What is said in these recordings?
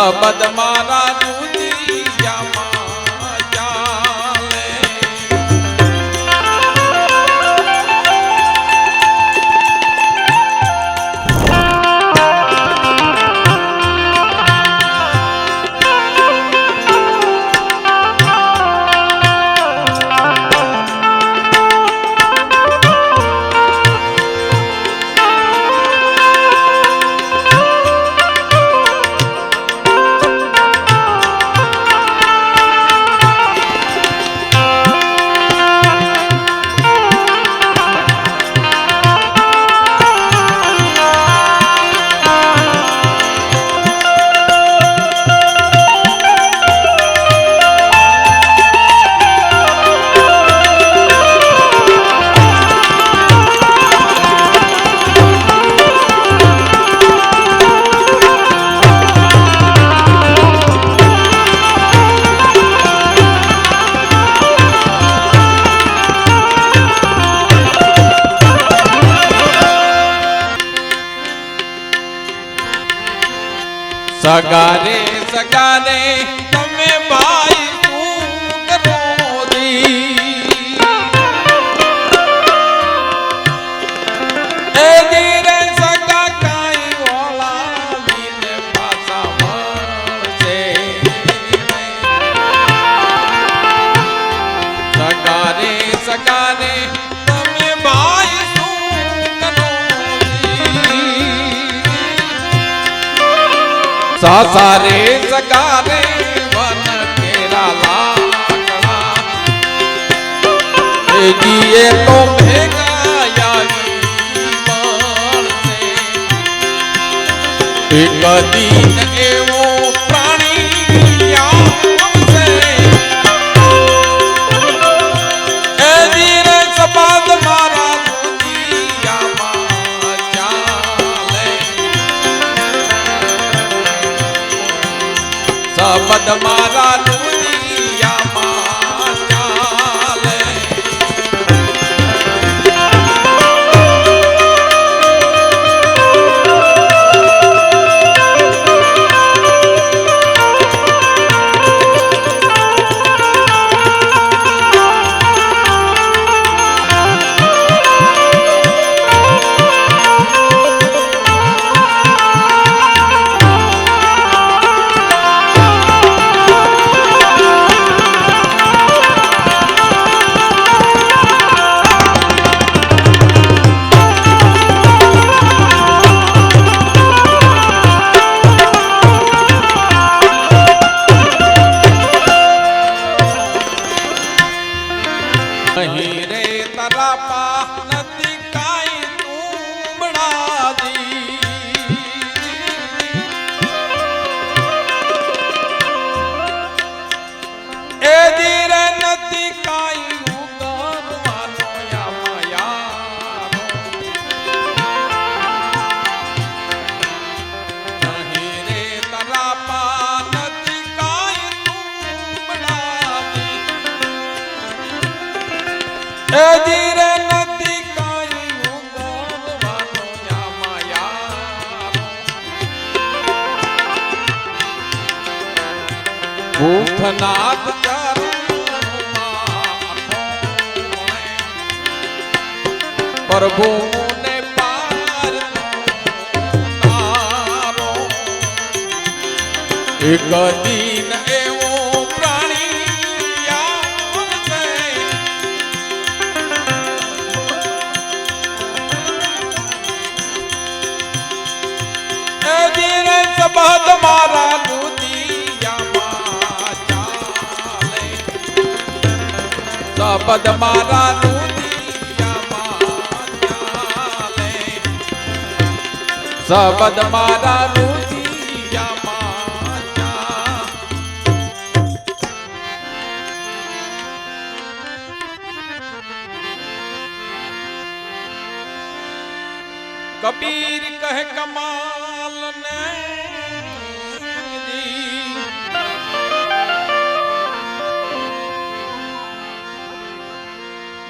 सबद मारा दुनियाમાં ચાલે સગારે સગારે તમે ભાઈ શું કરો દી એ ધીરે સગા કાઈ ઓલાવીને પાછા મળશે સગારે સગારે તમે ભાઈ सारे सगारे वन केरा लाकड़ा जिए तो भेगा से एक दिन एवो प्राणी आवसे ए धीरे सबाद मारा सबद मारा दुनियाમાં ચાલે नहीं रे तरापा नदी काई तू बना दी ए धीरे नदी काई उगरवानो या मायानो नहीं रे तरापा नदी काई तू बना दी ए धीरे नदी काई उगरवानो या मायानो भूखनाथ प्रभु ने पार तारो एक दिन एवो प्राणी आवसे ए धीरे सबद मारा दुनियाમાં ચાલે सबद मारा सबद मारा रुदियाમાં कबीर कहे कमाल ने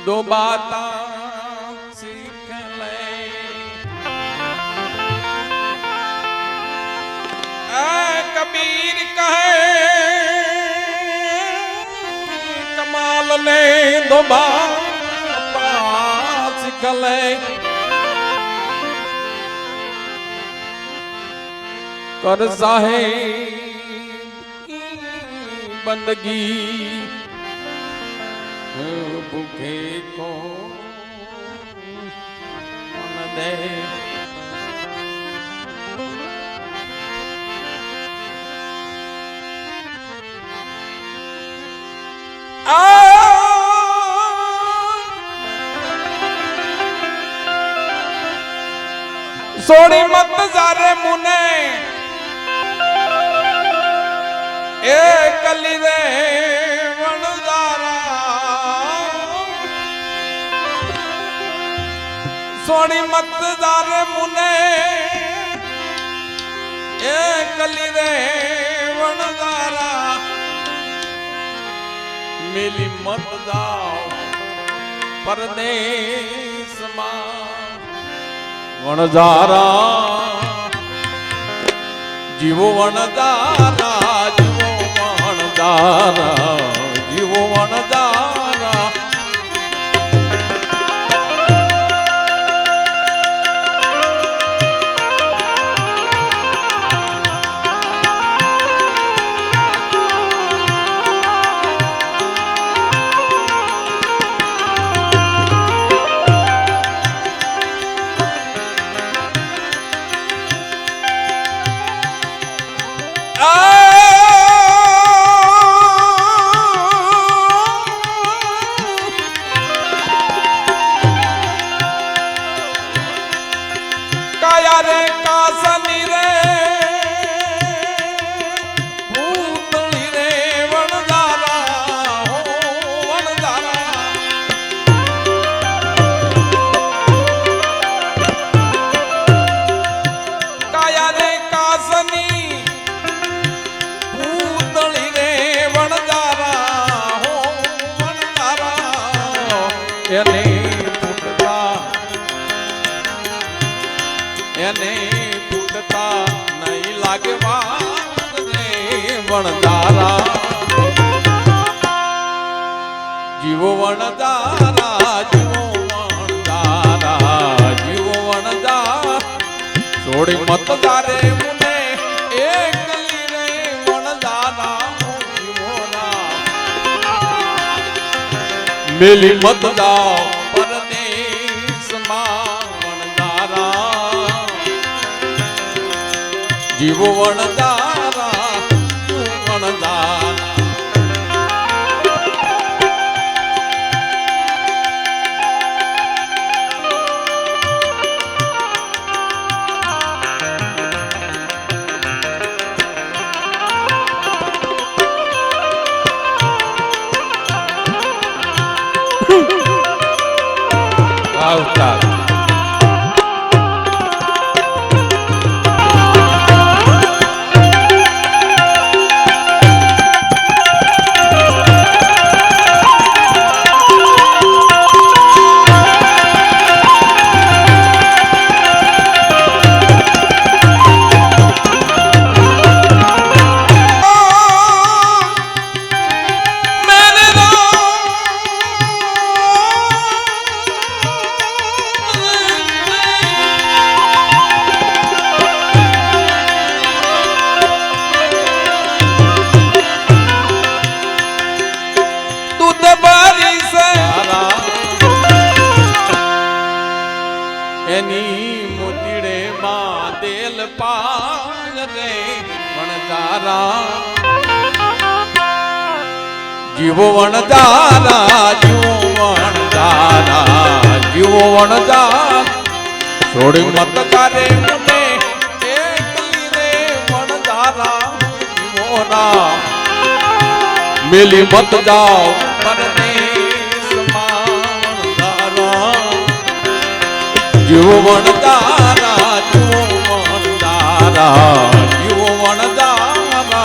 दो बाता सीख ले कबीर कहे कमाल ने दोबारा सिखले कर साहेब की बंदगी भूखे को न दे सोड़ी मत जारे मुने ए कली रे वनदारा सोड़ी मत जारे मुने ए कली रे वनदारा मिली मत जाओ परदेश मां वनदारा जीवो वनदारा जीवो वनदारा जीवो वनदारा એને ફૂટતા નહીં લાગવા રે વણદારા જીવો વણદારા જીવો વણદારા જીવો વણદારા છોડી મત તારે મુને એકલી રે વણદારા જીવો ના મેલી મત જાઓ जीवो वनदारा वनदारा आवता जीवो वनदारा जीवो वनदारा जीवो वनदारा छोड़ मत करे मुने एकली रे वनदारा जीवो ना मिली मत जाओ परदेश मां वनदारा जीवो वनदारा जीवो वनदारा जीवो वनदारा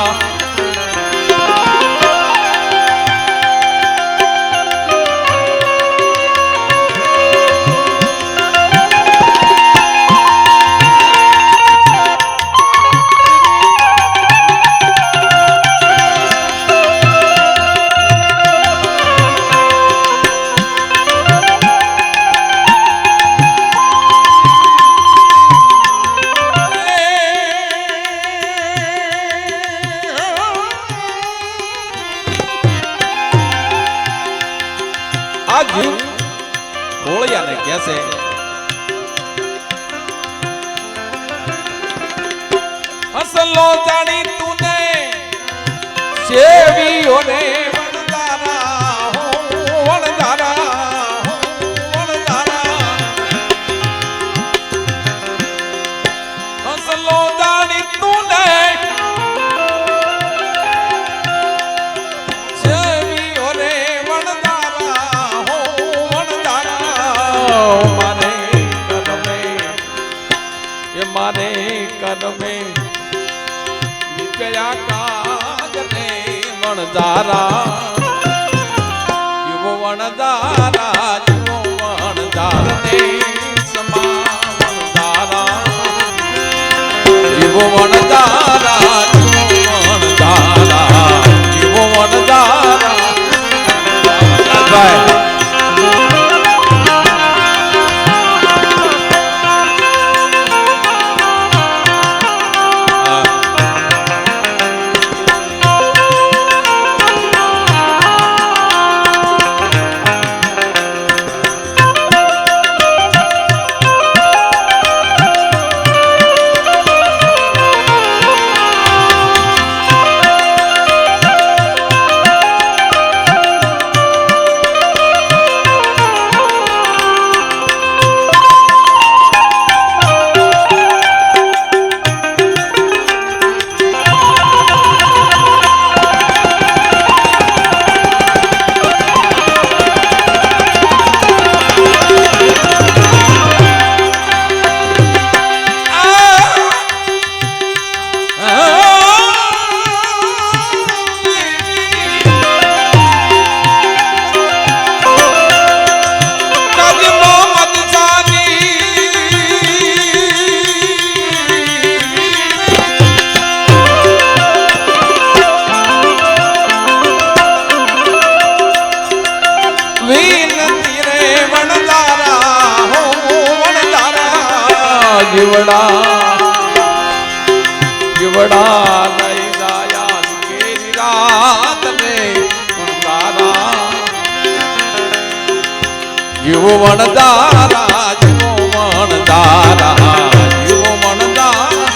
જીવ ભોળિયાને કહેશે અસલો જાણી તુને સેવીઓને મારે કરમે નીકળ્યા કાગને વણધારા જીવો વણધારા જીવો વણધારને સમા વણધારા જીવો વણધારા જીવો વણધારા જીવો વણધારા જીવડા લઈ જાયા કેરી રાત ને વણધારા જીવો વણધારા જીવો વણધારા જીવો વણધારા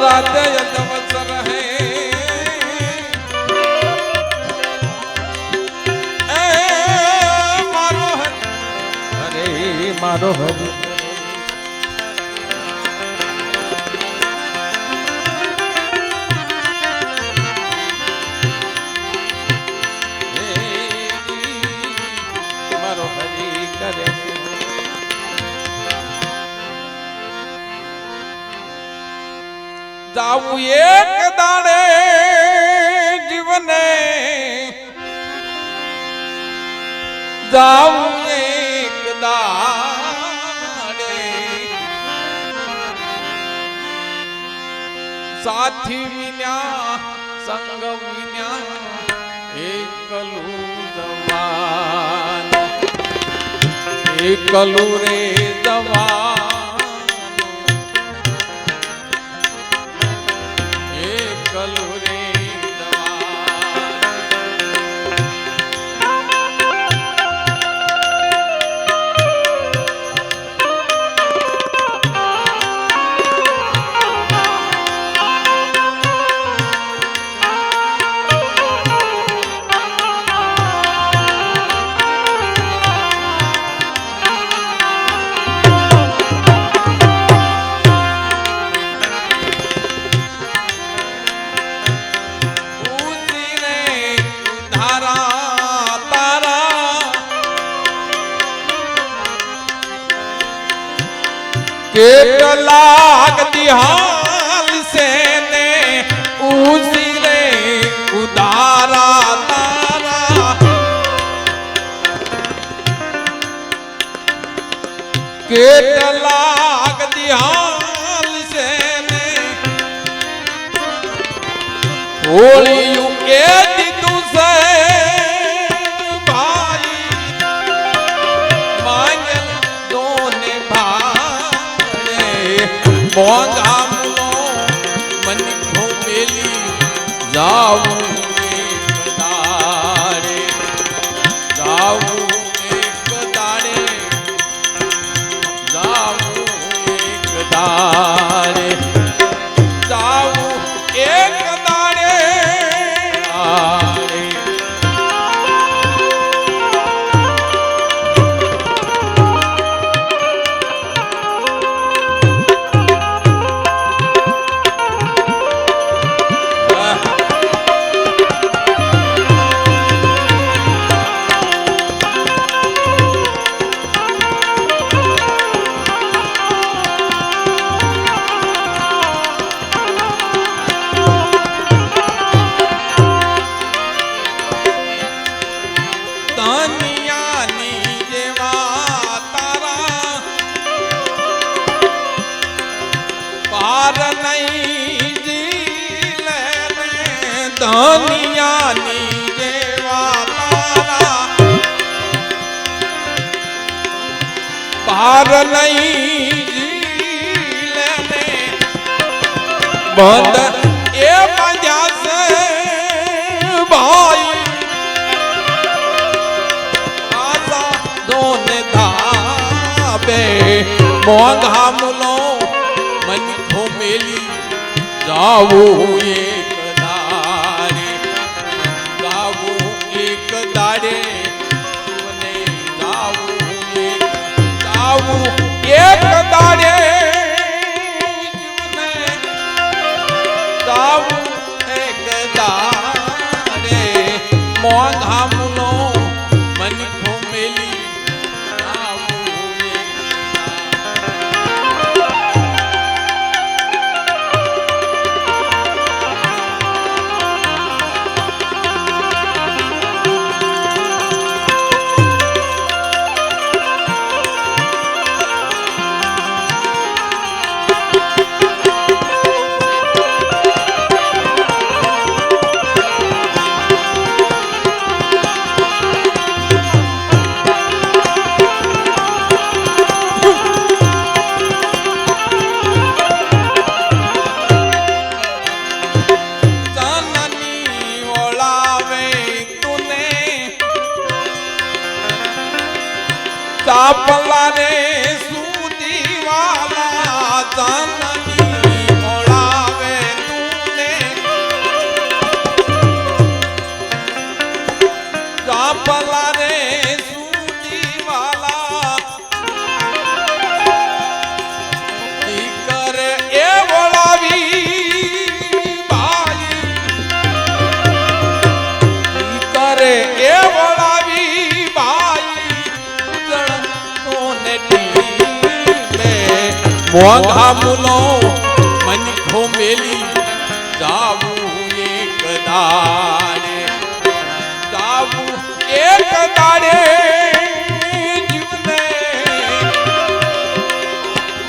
राते यदवसर है मारो हरे मारो हरे मारो हरे करे जाऊं एक दाड़े जीवने जाऊं एक दाड़े साथी विन्या संग विन्या एकलू जवा એકલું રે જવાનું એકલું રે કેટલાક દિહાલ સે ને ઉસી રે ઉધારા તારા કેટલાક દિહાલ સે ને હોળિયું કે દીધું છે મોંઘા મુલો મન ઘોમેલી જાવું એક દાડે જાવું એક દાડે જાવું એક દાડે જાવું એક દાડે ધનિયાની જેવા તારા પાર નહીં જીલે બંધ એ બાંધ્યા છે ભાઈ આશા દોને ધાબે મોંઘા મુલો મન ઘોમેલી જાવું એક દાડે જાવું એક દાડે મને જાવું એક દાડે જીવને જાવું એક દાડે મોંઘા મુલો મન ઘોમેલી જાવું એક ચાપલા રે સુધી વાલા ચાંદની મોળાવે તુને ચાપલા રે સુધી વાલા દીકર એ વળાવી ભાઈ દીકર એ વળાવી ભાઈ મોંઘા મુલો મન ઘોમેલી જાવું એક દાડે જાવું એક દાડે જીવને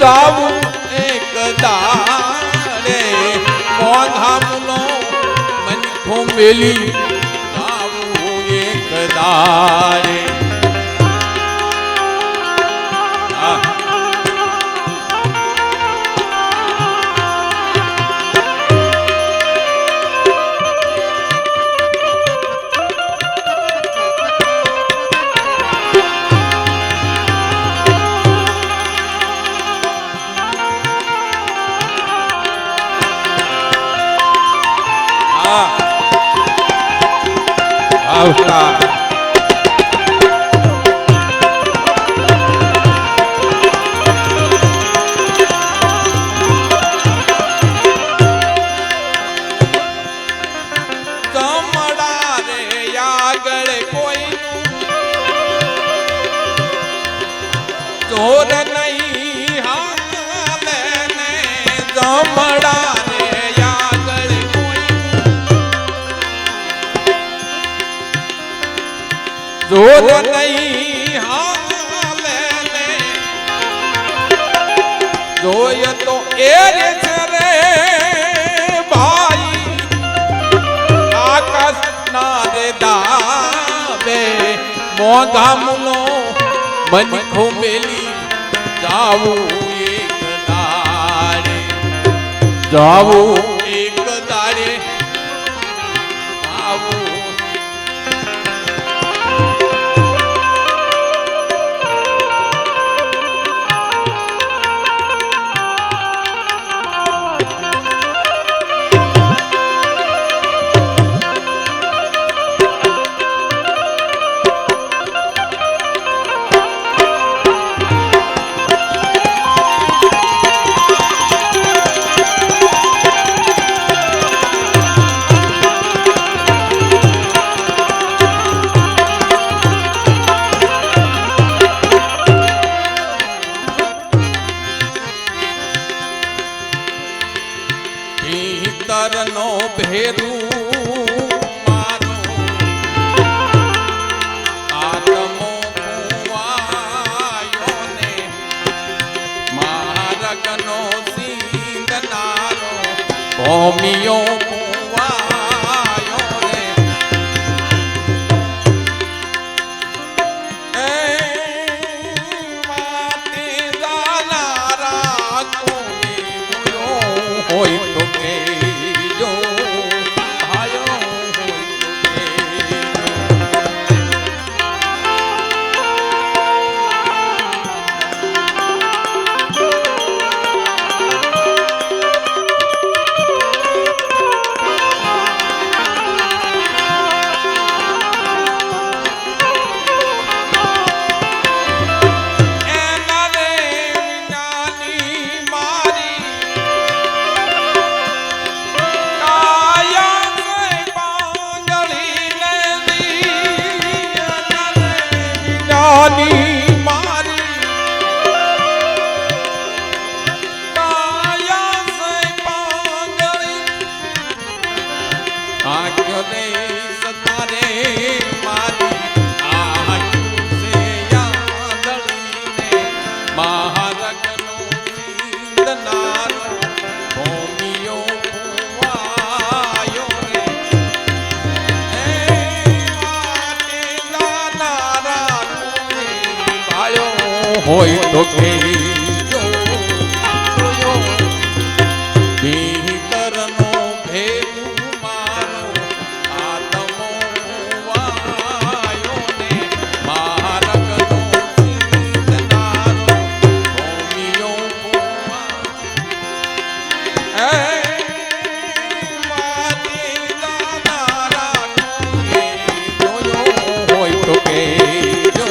જાવું એક દાડે મોંઘા મુલો મન ઘોમેલી જાવું એક દાડે આવતા જમડા રે આગળ કોઈનું ચોર નહીં હાલે ને જમડા જોર નહીં હાલે ને જોય તો એ રે છે રે ભાઈ આકાશ ના રે દાવે મોંઘા મુનો મનખો મેલી જાવું એક દાડે જાવું એક દાડે જાવું ભીતરનો ભેરું મારો આત્મો કુવાયો ને મારગનો સિંધનારો ભૂમિયો કુવાયો રે એ માતે જાનારા કોઈ હોય તો કેજો ભાયો હોય હોય તો કેજો ભીતરનો ભેરું મારો આત્મો વાયો ને મારગનો સિંધનારો ભૂમિયો કુવા માતે દાનારા જોયો હોય તો કેજો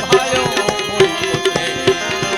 ભાયો હોય તો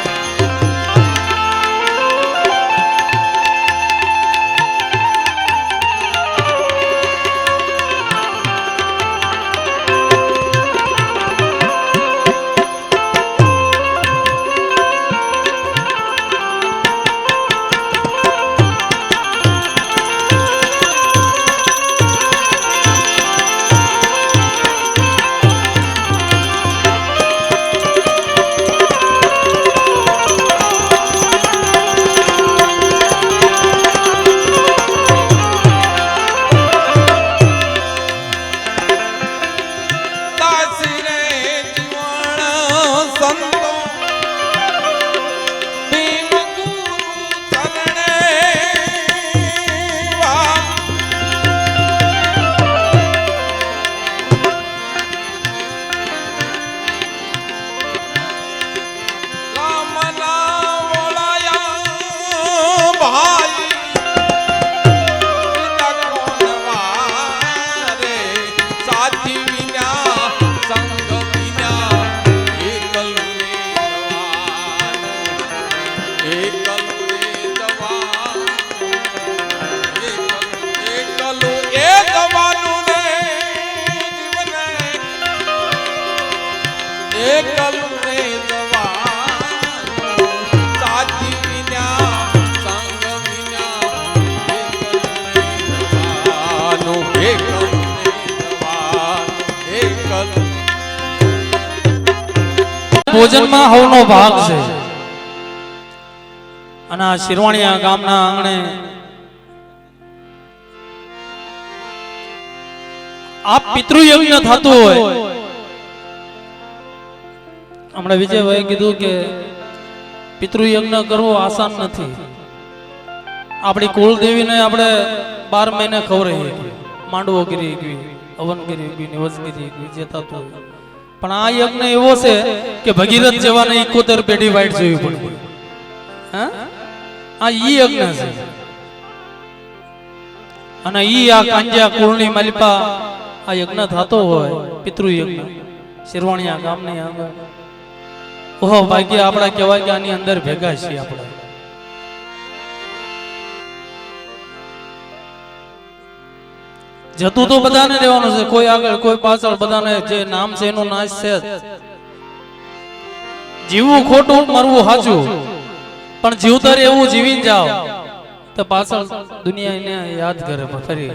ભોજનમાં હવનો ભાગ છે. અને આ શિરવાણિયા ગામના આંગણે આ પિતૃયજ્ઞ થતું હોય. હમણાં વિજયભાઈ કીધું કે પિતૃયજ્ઞ કરવો આસાન નથી. આપણી કુળદેવીને આપણે 12 મહિને ખવડાવીએ, માંડવો કરી ગઈ, હવન કરી ગઈ, નિવસ કરી ગઈ, જે થતું હોય. પણ આ યજ્ઞ એવો છે કે ભગીરથ જેવાને 71 પેઢી વાઈટ જોવી પડે. હા, આ ઈ યજ્ઞ છે. અને ઈ આ કાંજિયા કુળની માલિપા આ યજ્ઞ થતો હોય, પિતૃયજ્ઞ શિરવાણિયા ગામની આગળ. ઓહો ભાગ્ય આપણા કહેવાય કે આની અંદર ભેગા છીએ આપણે. જતું તો બધાને રહેવાનું છે, કોઈ આગળ કોઈ પાછળ, બધાને જે નામ છે એનો નાશ છે. જીવવું ખોટું, મરવું સાચું, પણ જીવતર એવું જીવીને જાઓ તો પાછળ દુનિયા એને યાદ કરે ફરી.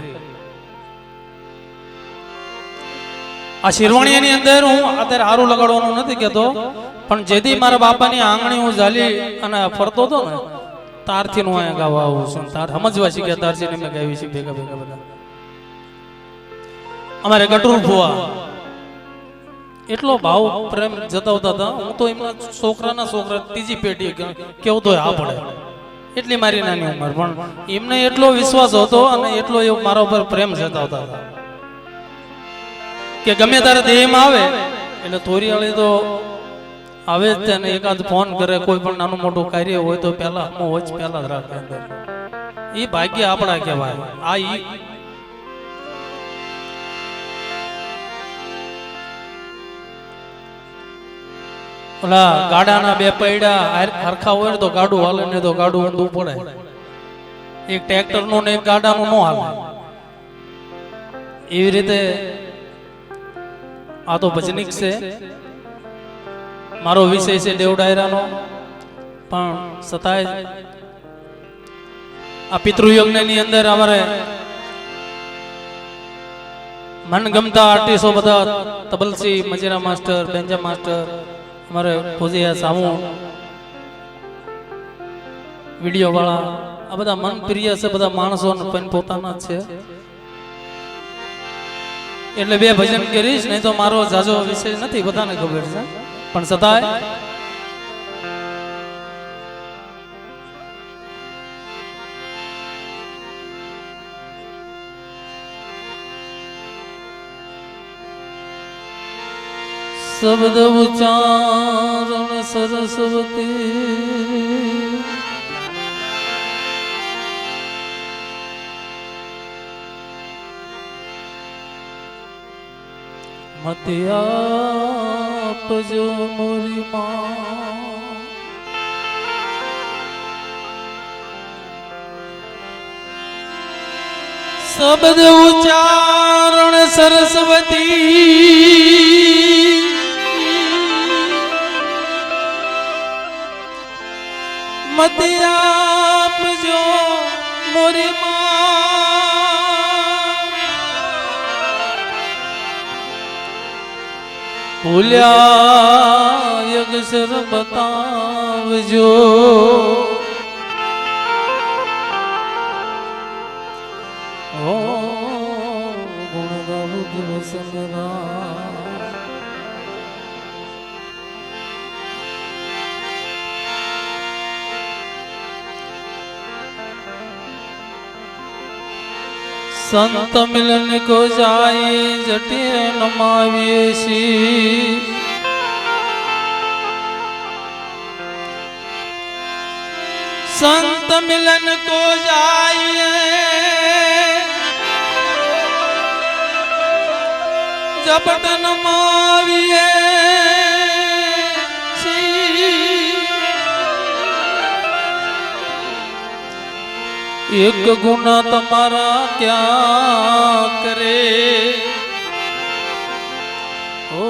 આ શિરવાણીયાની અંદર હું અત્યારે હારું લગાડવાનું નથી કહેતો, પણ જેથી મારા બાપાની આંગણી હું ઝાલી અને ફરતો હતો ને, તારથી હું અહીંયા ગાવા આવું છું. તાર સમજવા શીખ્યા, તારથી મેં ગાવી છે ભેગા ભેગા બધા. અમારે ગટરું ફુવા એટલો ભાવ પ્રેમ જતાવતા હતા. હું તો એમના છોકરાના છોકરા ત્રીજી પેઢી કેવું તો આ પડે, એટલી મારી નાની ઉંમર, પણ એમને એટલો વિશ્વાસ હતો અને એટલો એવો મારા ઉપર પ્રેમ જતાવતા હતા કે ગમે તારે દેહમાં આવે એટલે થોરીવાળી તો આવે જ તેને એકાદ ફોન કરે, કોઈ પણ નાનું મોટું કાર્ય હોય તો પહેલા હોય જ પહેલા જ રાખે. એ ભાગ્ય આપણા કહેવાય. આ ઓલા ગાડાના બે પૈડા હરખા હોય ને તો ગાડું હાલે, ને તો ગાડું ઊંધું પડે. એક ટ્રેક્ટર નું ને એક ગાડાનું ન હાલે. એવી રીતે આ તો ભજનિક છે. મારો વિષય છે દેવ ડાયરાનો, પણ છતાંય આ પિતૃયજ્ઞ ની અંદર અમારે મનગમતા આર્ટિસ્ટો બધા, તબલસી, મજીરા માસ્ટર, બેન્જા માસ્ટર, અમારે ફોજીયા સામુ, વિડીયો વાળા, આ બધા મન પ્રિય છે. બધા માણસો પોતાના જ છે. એટલે બે ભજન કરીશ, નહીં તો મારો જાજો વિષય નથી, બધાને ખબર છે. પણ છતાંય શબ્દ ઉચ્ચારણ સરસ્વતી મતિ આપજો મોરી માં. શબ્દ ઉચ્ચારણ સરસ્વતી મતિ આપજો મોરી માં. ભૂલ્યા યગસર બતાવજો, ઓ ગુણ ગાવું દિવસ संत मिलन को जाए जटे नमाविए सी. संत मिलन को जाए जपट नमाविए एक गुना तुम्हारा क्या करे, ओ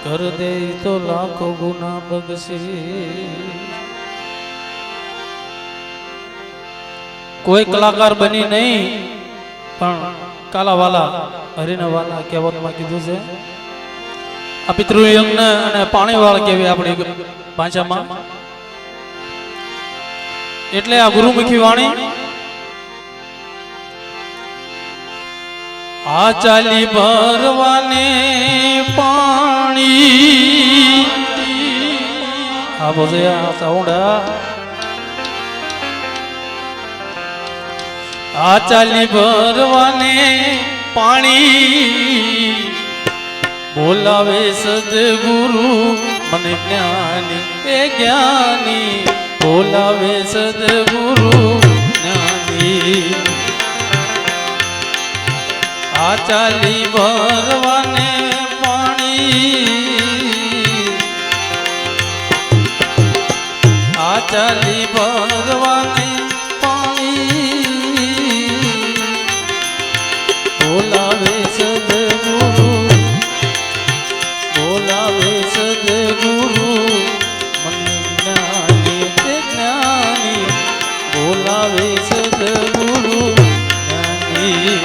कर दे तो लाखों गुना बख्शे. कोई कलाकार बनी नहीं, પણ કાલા વાલા હરિના વાલા કહેવતમાં કીધું છે આ પિતૃ યજ્ઞ અને પાણીવાળ કહેવાય આપણી ભાષામાં. એટલે આ ગુરુમુખી વાણી આ ચાલી ભરવાને પાણી આ બોલે આ સાઉન્ડા આ ચાલી ભરવાને પાણી બોલાવે સદગુરુ મને જ્ઞાની એ જ્ઞાની બોલાવે સદગુરુ જ્ઞાની આ ચાલી ભરવાને પાણી આ ચાલી ભરવાને પાણી બોલાવે સદગુરુ બોલાવે સદગુરુ મને જ્ઞાની તે જ્ઞાની બોલાવે સદગુરુ જ્ઞાની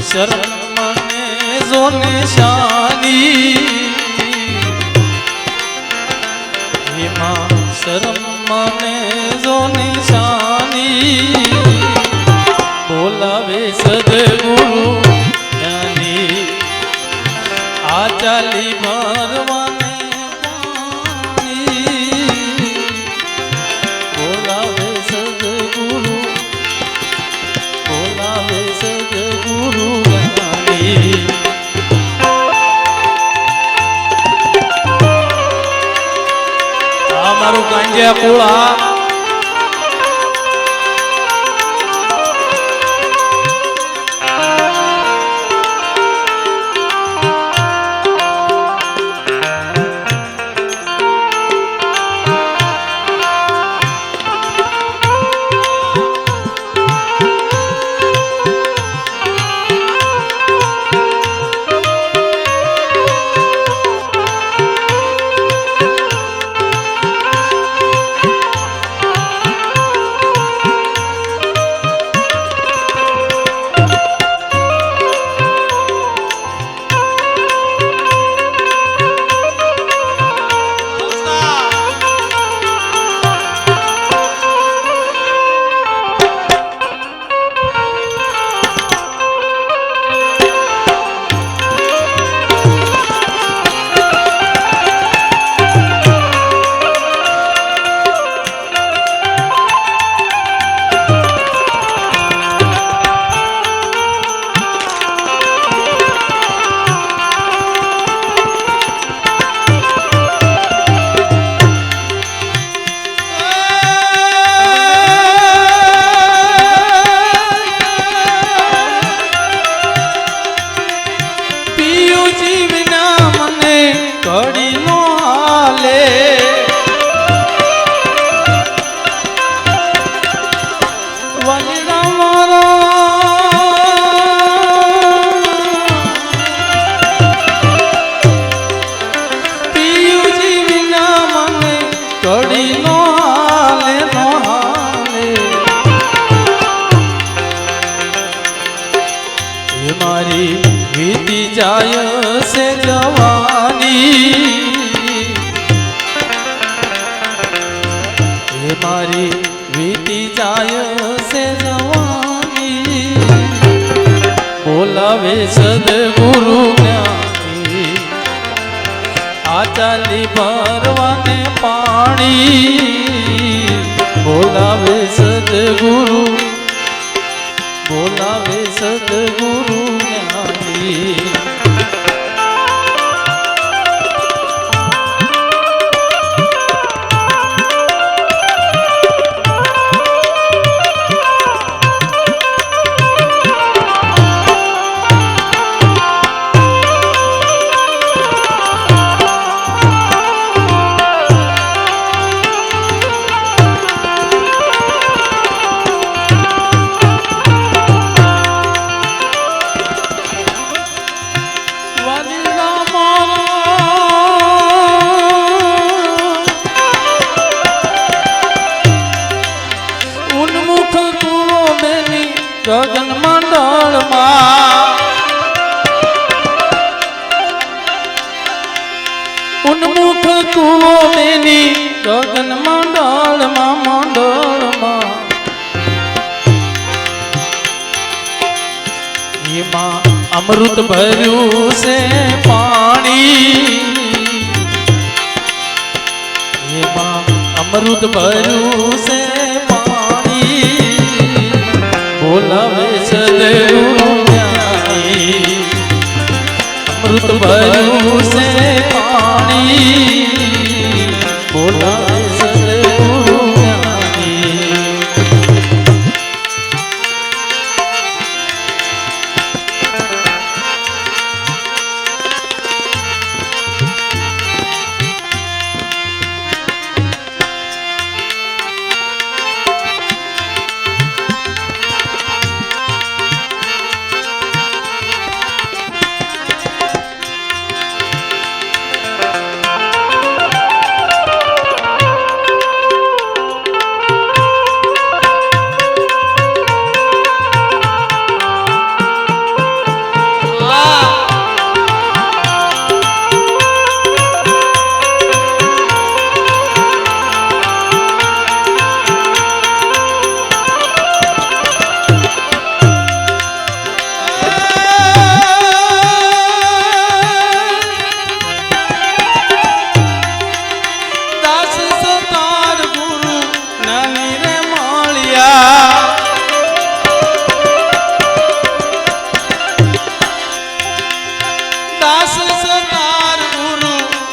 શરમ મને જોને શાની એમાં શરમ મને જોને શાની બોલાવે સદગુરુ જ્ઞાની આ ચાલી ભરવાને પાણી બોલાવે સદગુરુ બોલાવે સદગુરુ જ્ઞાની આ મારું કાંજ્યા કુળા કડી નો હાલે વનડા મારા પિયુજી વિના મને કડી નો હાલે નો હાલે એ મારી વીતી જાય છે જવાની એ મારી વીતી જાય છે જવાની બોલાવે સદગુરુ જ્ઞાની આ ચાલી ભરવાને પાણી બોલાવે સદગુરુ બોલાવે સદગુરુ જ્ઞાની ગગન મંડળમાં ઉન્મુખ કુવો બેની ગગન મંડળમાં એમાં અમૃત ભર્યું છે પાણી એમાં અમૃત ભર્યું છે બોલાવે સદગુરુ જ્ઞાની અમૃત ભર્યું છે પાણી બોલાવે સદગુરુ જ્ઞાની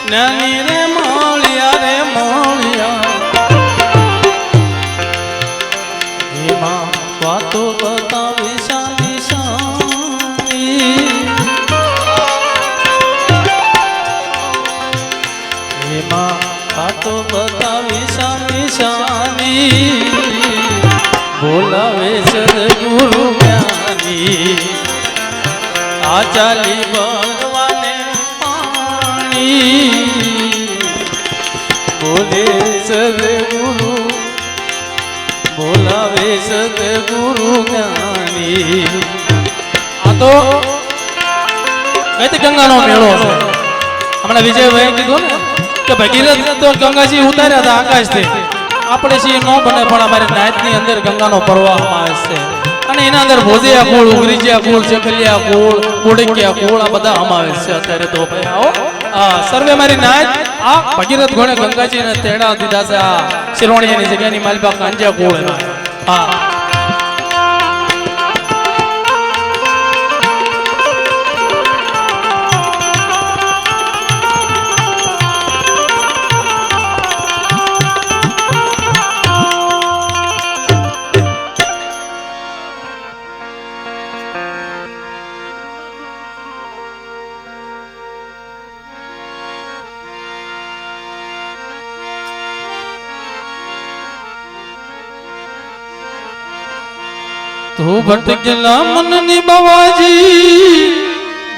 જ્ઞાની રે મળ્યા એમાં વાતો બતાવે શાની શાની એમાં વાતો બતાવે શાની શાની બોલાવે સદગુરુ જ્ઞાની આ ચાલી ભગવાને બોલે સદગુરુ બોલાવે સદગુરુ જ્ઞાની આ તો કઈ ગંગાનો મેળો છે હમણાં વિજયભાઈ કીધું ને કે ભગીરથ તો ગંગાજી ઉતાર્યા હતા આકાશથી આપણે છીએ નો બને પણ અમારી નાયતની અંદર ગંગાનો પ્રવાહમાં આવે છે અને એના અંદર ભોજિયા કુળ ઉગરીજિયા કુળ ચકલિયા કુળ કોડકિયા કુળ આ બધા સમાવેશ છે અત્યારે તો ભાઈ આવો સર્વે મારી નાયત આ ભગીરથ ગોણે ગંગાજીને તેડા દીધા છે આ શિરોણીની જગ્યાની માલબા કાંજિયા કુળ હા તું ભટકેલા મનની બાવાજી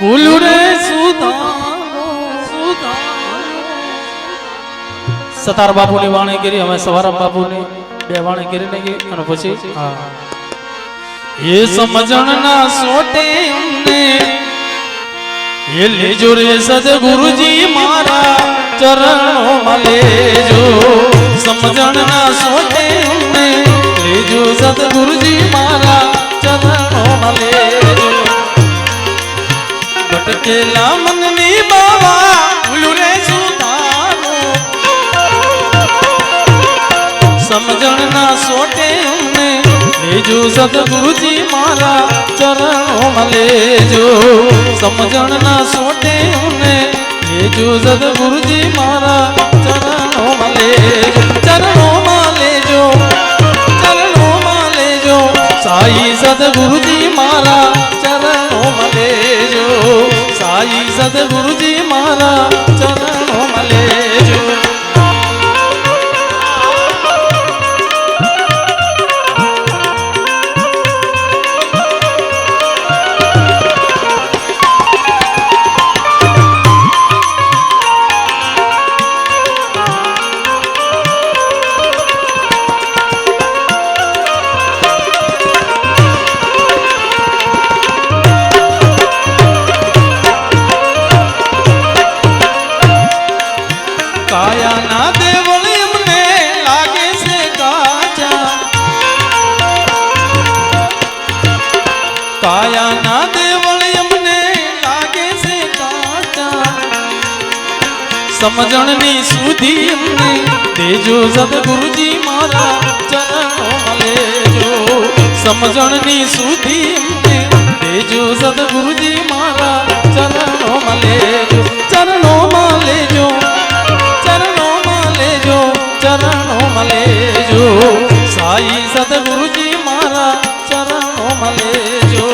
ભૂલું રે સતાર બાપુની વાણી કરી અમે સવારામ બાપુની બે વાણી કરીને ગઈ અને પછી એ સમજણ ના સોટે અમને એ લેજો રે સદગુરુજી મારા ચરણોમાં લેજો સમજણ ના સોટે અમને લેજો સદગુરુજી મારા ચરણોમાં લેજો ભટકેલા મનની બાવા ભૂલ્યું રે સુધારો સમજણના સોટે અમને લેજો સદગુરુજી મારા ચરણોમાં લેજો સમજણના સોટે અમને લેજો સદગુરુજી મારા ચરણોમાં લેજો ચરણોમાં લેજો ચરણોમાં લેજો સાઈ સદગુરુજી મારા ચરણોમાં લેજો સાઈ સદગુરુજી મારા ચરણોમાં લેજો કાયાના દેવળ એમને લાગે છે કાચા કાયાના દેવળ એમને લાગે છે કાચા સમજણની સુધી એમને દેજો સદગુરુજી મારા ચરણોમાં લેજો સમજણની સુધી એમને દેજો સદગુરુજી મારા ચરણોમાં લેજો ચરણોમાં લેજો ચરણોમાં લેજો ચરણોમાં લેજો સાઈ સદગુરુજી મારા ચરણોમાં લેજો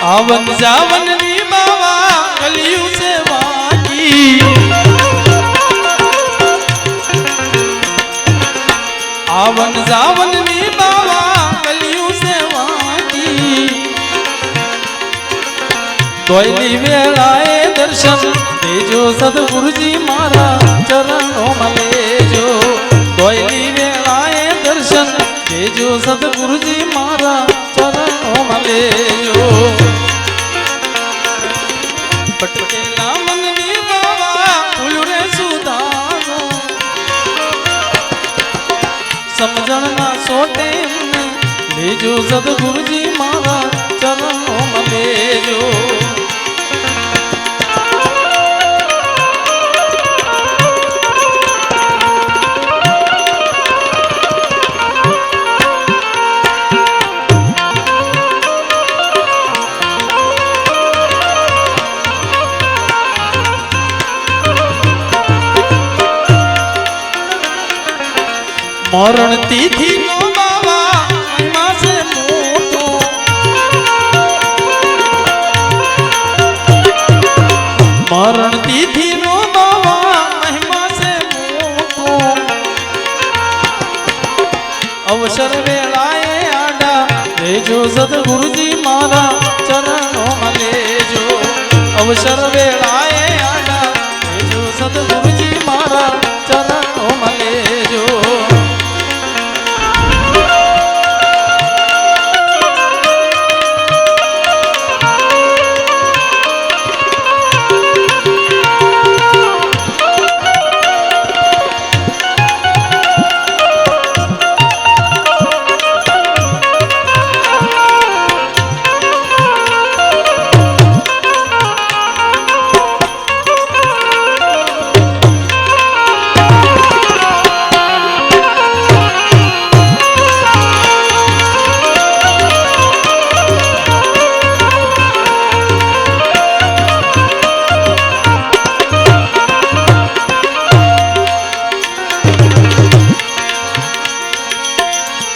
આવન જાવનની બાવા ગલિયું છે વાકી આવન જાવનની બાવા ગલિયું છે વાકી કોઈની વેળાએ દર્શન દેજો સદગુરુજી મારા ચરણોમાં લેજો કોઈની વેળાએ દર્શન દેજો સદગુરુજી મારા ચરણોમાં લેજો ભટકેલા મનની બાવા ભૂલ્યું રે સુધારો સમજણના સોટે એમને લેજો સદગુરુજી મારા ચરણોમાં લેજો મરણ તિથિ નો બાવા મહિમા છે મોટો મરણ તિથિ નો બાવા મહિમા છે મોટો અવસર વેળાએ આડા લેજો સદગુરુજી મારા ચરણોમાં લેજો અવસર વેળાએ આડા લેજો સદગુરુજી મારા ચરણોમાં લેજો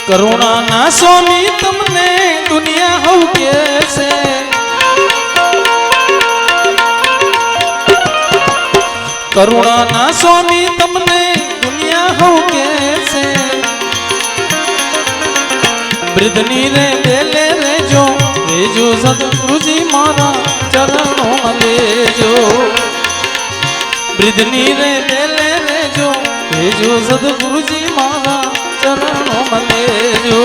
કરુણાના સ્વામી તમને દુનિયા હવ કે છે કરુણાના સ્વામી તમને દુનિયા હવ કે છે બ્રિધની રે બેલે રેજો રેજો સદગુરુજી મારા ચરણોમાં લેજો બ્રિધની રે બેલે રેજો રેજો સદગુરુજી મારા ચરણોમાં લેજો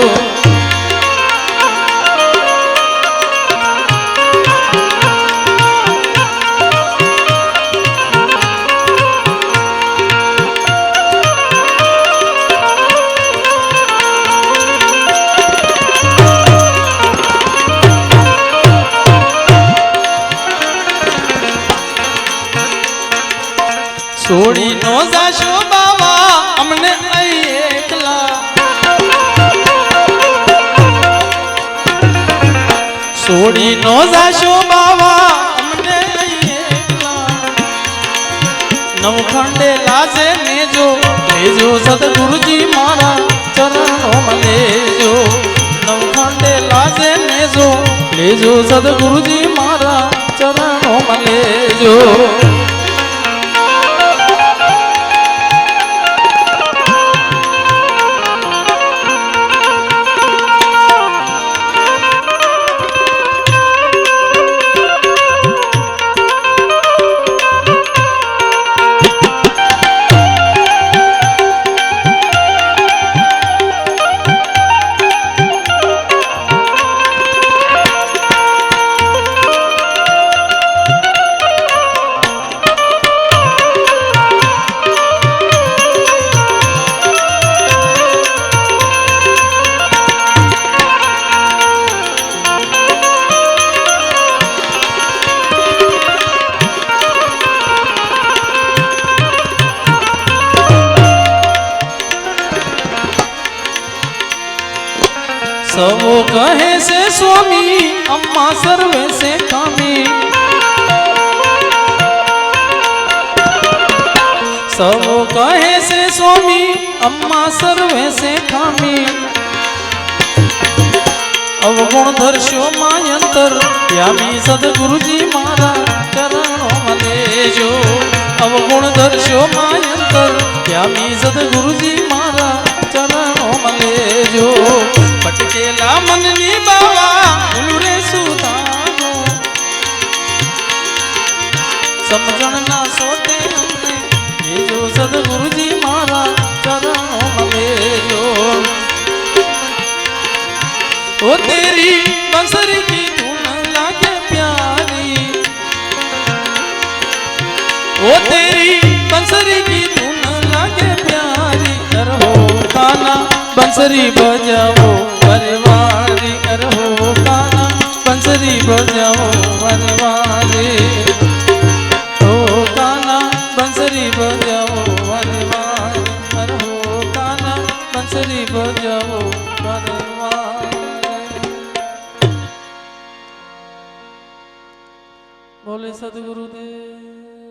છોડી નો જાશો બાવા અમને અહીં એકલા છોડી નો જાશો બાવા અમને અહીં એકલા નવખંડે લાજે લેજો લેજો સદગુરુજી મારા ચરણોમાં લેજો નવખંડે લાજે લેજો લેજો સદગુરુજી મારા ચરણોમાં લેજો સવો કહે છે સ્વામી અમ્મા સર્વે સે કામી સવો કહે છે સ્વામી અમ્મા સર્વે સે કામી અવગુણ ધરશો માયંતર યામી સદગુરુજી મારા ચરણોમાં લેજો અવગુણ ધરશો માયંતર યામી સદગુરુજી મારા ચરણોમાં લેજો પટકેલા મનની બાવા ભૂલુરે સુધારો સમજણ ના સોટે અમને લેજો સદગુરુજી મારા ચરણોમાં લેજો ओ तेरी बंसरी की धुन लागे प्यारी ओ तेरी बंसरी की धुन लागे प्यारी करहो काना बंसरी बजाओ वरवारी करहो काना बंसरी बजाओ वरवारी ओ काना बंसरी बजाओ वरवारी करहो काना बंसरी बजाओ वरवारी बोले सदगुरुदेव।